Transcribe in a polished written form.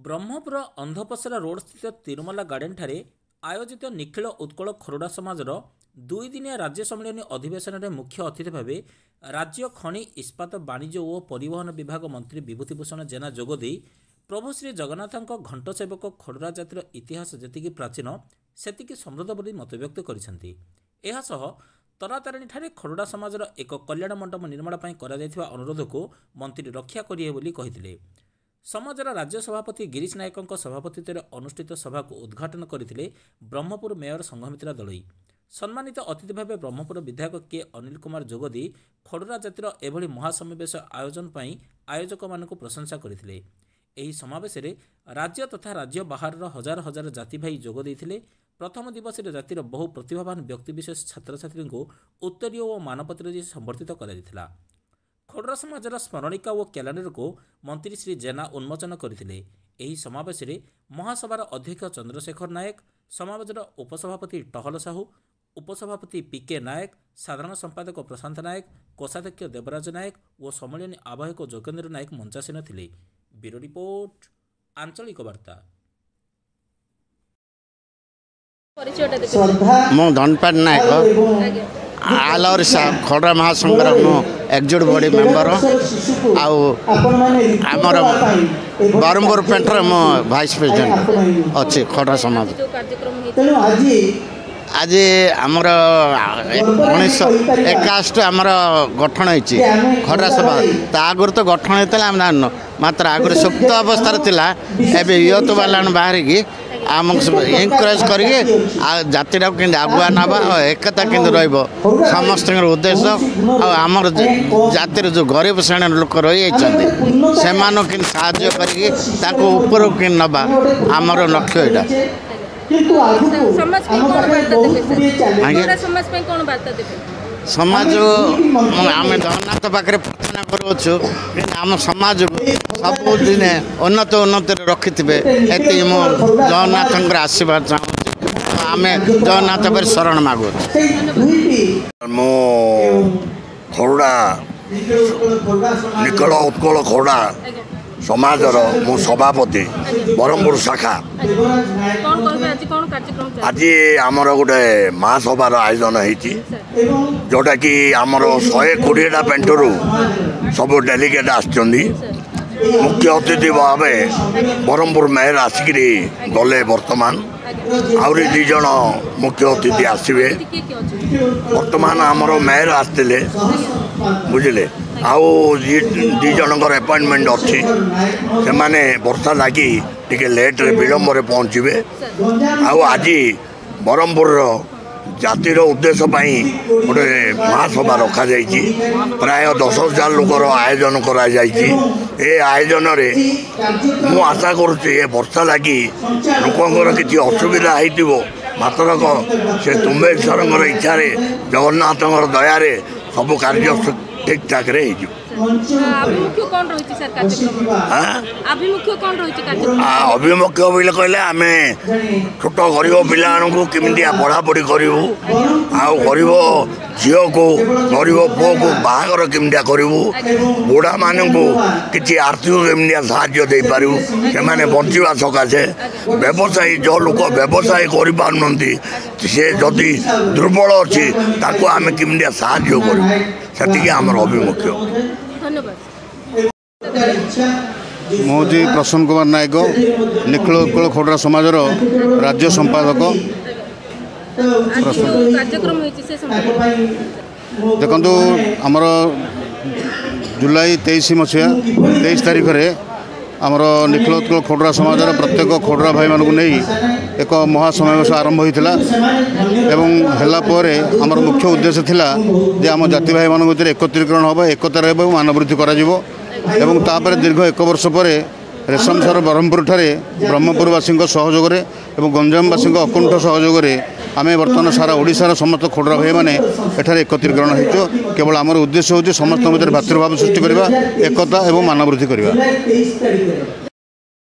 Brahmapur अंधपसरा road स्थित Tirumala garden ठारे आयोजित निखिल उत्कल खोरडा समाजर 2 दिनिया राज्य सम्मेलन अधिवेशन में मुख्य अतिथि भाव राज्य खनि इस्पात वाणिज्य और परिवहन विभाग मंत्री विभूतिभूषण जेना जोगदे प्रभु श्री जगन्नाथ घंट सेवक खोरडा जातिर इतिहास जेतिकी प्राचीन सेतिकी समृद्ध बोली मतव्यक्त करिसेंति। एहासह तरातारिणी ठारे खोरडा समाजर एक कल्याण मंडप निर्माण पई करा जायथिबा अनुरोध को मंत्री रक्षा करिए बोली कहिथिले। समाजर राज्य सभापति गिरीश नायकों सभापतित्व अनुष्ठित सभा को उद्घाटन करते ब्रह्मपुर मेयर संघमित्रा दलई। सम्मानित अतिथि भाव ब्रह्मपुर विधायक के अनिल कुमार जोगदी खोरडा जातिर एभली महासमावेश आयोजन पर आयोजक मानक प्रशंसा करते। एही समावेश राज्य तथा राज्य बाहर हजार हजार जाति भाई जोग देइथिले। प्रथम दिवस जातिर बहु प्रतिभावान व्यक्तिविशेष छात्र छात्री को उत्तरीय और मानपत्र संबर्धित कर खोरडा समाजर स्मरणिका और कैलेंडर को मंत्री श्री जेना उन्मोचन करथिले। एही समावेश महासभार अध्यक्ष चंद्रशेखर नायक, समाजर उपसभापति टहल साहू, उपसभापति पीके नायक, साधारण संपादक प्रशांत नायक, कोषाध्यक्ष देवराज नायक और सम्मेलन आवाहक जोगेन्द्र नायक मंचासीन थिले। ब्यूरो रिपोर्ट, आंचलिक वार्ता। मो धनपाल नायक आलर खोरडा महासंघर एक्जिक्यूटिव बॉडी मेंबर आमर बरहमपुर पेंटर मो वाइस प्रेसिडेंट अच्छे खोरडा समाज। आज आमर 1961 आमर गठन होती खोरडा सभा। आगुरी तो गठन होता आम जान मात्र आगुरी सुप्त अवस्था एवं यूथ वाला बाहर आमको एनकरेज करके जातिटा के आगुआ नाबा एकता के समस्त उद्देश्य आमर जातिर जो गरीब श्रेणी लोक रही से साहाय्य करके नवा आमर लक्ष्य यहाँ समाज आम जगन्नाथ पाखे प्रार्थना करुचु आम समाज को सबुदिन उन्नति रखि थे ये मो जगन्नाथ आशीर्वाद चाहूँ आम जगन्नाथ पर शरण मागु। मो खोरडा निकल उत्कल खोरडा समाजर मो सभापति ब्रह्मपुर शाखा। आज आमर गोटे महासभार आयोजन होती जोटा कि आमर 120टा पेंटरू सब डेलीगेट आसुच्चंदी। मुख्य अतिथि भाव ब्रह्मपुर मेयर आसिक गले वर्तमान आहरी 2 जन मुख्य अतिथि आसवे। वर्तमान आमर मेयर आसते बुझे आउ 2 जनकर अपॉइंटमेंट अच्छी से माने वर्षा लगी टिके लेट रे विलम्ब रे पहुँचे। आज ब्रह्मपुर जातिर उद्देश्य गोटे महासभा रखा जाइए। प्राय 10,000 लोकर आयोजन करा जाइए। ए आयोजन रे मु आशा करुच्ची ये वर्षा लगी लोकंर किसी असुविधा हो मात्र से तुम्बेश्वर इच्छा जगन्नाथ दयार सब कार्य ठीक ठाक रे अभिमुख्य बोले कहले आम छोट गरीब पिला को केमिया पढ़ापढ़ी करूँ आउ गरीब झील को गरीब पुओ को बाहागर केमिया करूँ बुढ़ा मान को किसी आर्थिक केमिया साहाय्य दे पारू से बंचा सकाशे व्यवसायी जो लोक व्यवसाय कर से जदि दुर्बल अच्छी ताको आम केमिया साहाय्य करूँ से आमर अभिमुख्य। मोजी प्रसन्न कुमार नायक निखिल उत्कल खोरडा समाजर राज्य संपादक। देखु आमर जुलाई 23 मसीहा 23 तारीख में आमर निखिल उत्कल खोरडा समाजर प्रत्येक खोरडा भाई मानक नहीं एक महासमावेश आरंभ होता आमर मुख्य उद्देश्य थिला जे आम जाति भाई मान भर एकत्रीकरण हम एकता रहा मानवृद्धि कर दीर्घ 1 वर्ष पर रेशम सर ब्रह्मपुर ठारे ब्रह्मपुरवासी सहयोग और गंजामवासी अकुंठ सहयोग आम बर्तमान सारा ओडिशार समस्त खोरडा भाई मैंने एठारे एकत्रीकरण हो। केवल आमर उद्देश्य हूँ समस्त भर भातृभाव सृष्टि करवा एकता और मानवृद्धि करवा।